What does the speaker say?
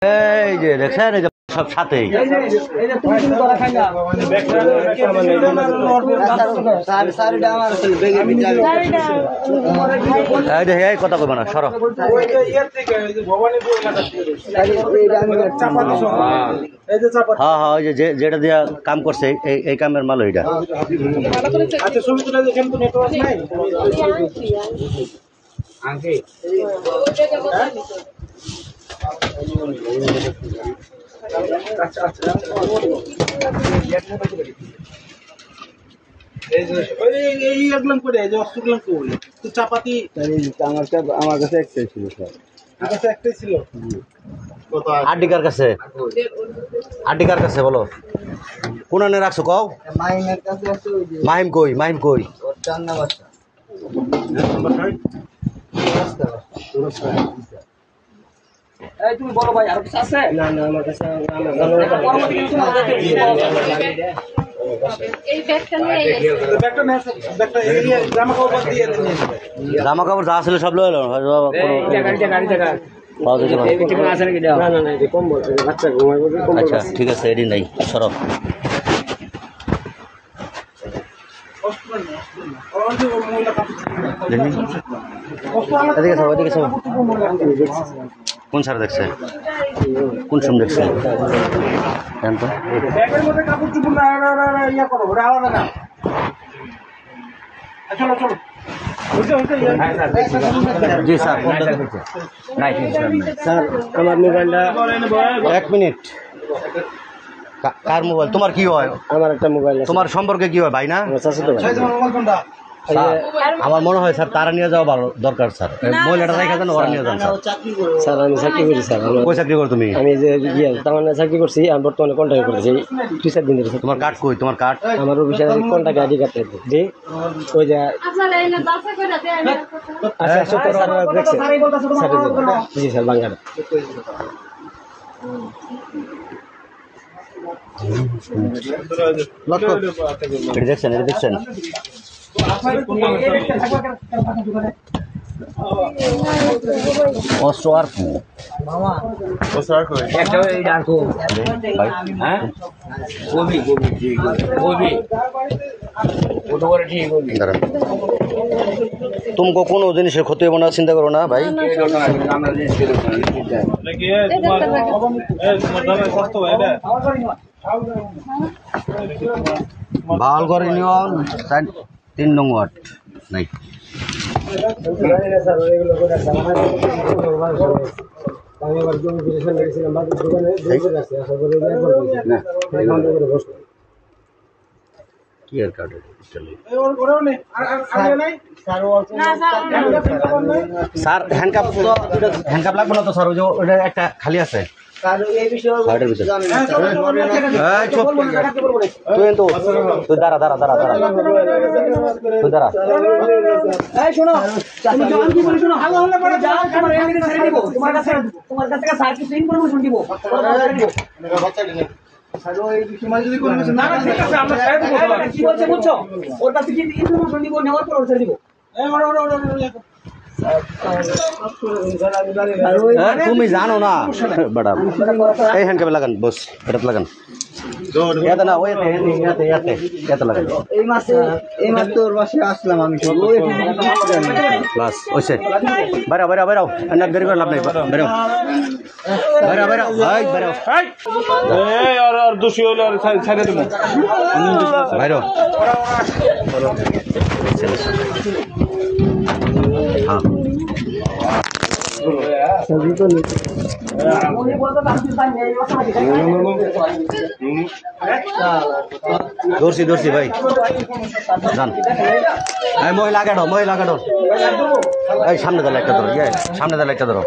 এই যে দেখছেন এই যে সব সাথেই কথা কইবা না সর হ্যাঁ হ্যাঁ ওই যে যেটা দিয়া কাম করছে এই কামের মাল ওইটা চাপাতি আমার কাছে একটাই ছিল স্যার একটাই ছিল আড্ডিকার কাছে আড্ডিকার কাছে বলো কোন আনে রাখছো কও মাহিমের কাছে আছে মাহিম কই মাহিম কই চান্না বাচ্চা তুমি বলো ভাই আর কিছু আছে না না আমার কাছে জামা কাপড় যা ছিল সব লয়ে এলো আচ্ছা ঠিক আছে এদিন নাই সরব কোন স্যার দেখছে কোন সময় দেখছে জান তো জি স্যার স্যার আমার মোবাইলটা 1 মিনিট কার মোবাইল তোমার কি হয় আমার একটা মোবাইল তোমার সম্পর্কে কি হয় ভাই না স্যার আমার মনে হয় স্যার তারা নিয়ে যাওয়া ভালো দরকার স্যার মহিলাটা রেখে দেন ওরা নিয়ে যান স্যার আমি চাকরি করি স্যার কই চাকরি করো তুমি আমি যে তামান্না চাকরি করছি আমি বর্তমানে কন্ট্যাক্ট করতেছি 2-4 দিন ধরে তোমার কার্ড কই তোমার কার্ড আমার অফিসে কন্ট্যাক্ট আইডি কার্ড জি ওই যে আচ্ছা স্যার দেখছে জি স্যার বাংলা দেখছেন এটা দেখছেন অস্ত্র আর কি तुमको কোনো জিনিসের ক্ষতি হবে না চিন্তা করো না ভাই ভাল করে নিও 3 নং ওয়ার্ড নাই আমি আবার জমি বিরেশন করেছিলাম বাকি দোকানে জমি আছে আশা করি যাই করব না অ্যাকাউন্টে করে বসো কি আর কার্ড স্যার হ্যান্ডকাপ লাগবে না তো স্যার ওই যে ওটা একটা খালি আছে তুই দাঁড়া তুমি জানো না বড় এই হ্যান্ডকাপে লাগান বস এটা লাগান ইয়াতে না ইয়াতে লাগান এই মাস তোর বাসে আসলাম আমি বাস ওইসে বাইরাও না দেরি করে লাভ নাই বাইরাও ভাই বাইরাও এই আর দোষী হইলে আর ছাইড়ে দেব বাইরাও হ্যাঁ सभी तो দর্শি ভাই জান এই মহিলা কাটো এই সামনে দালে একটা ধরো সামনে দালে একটা ধরো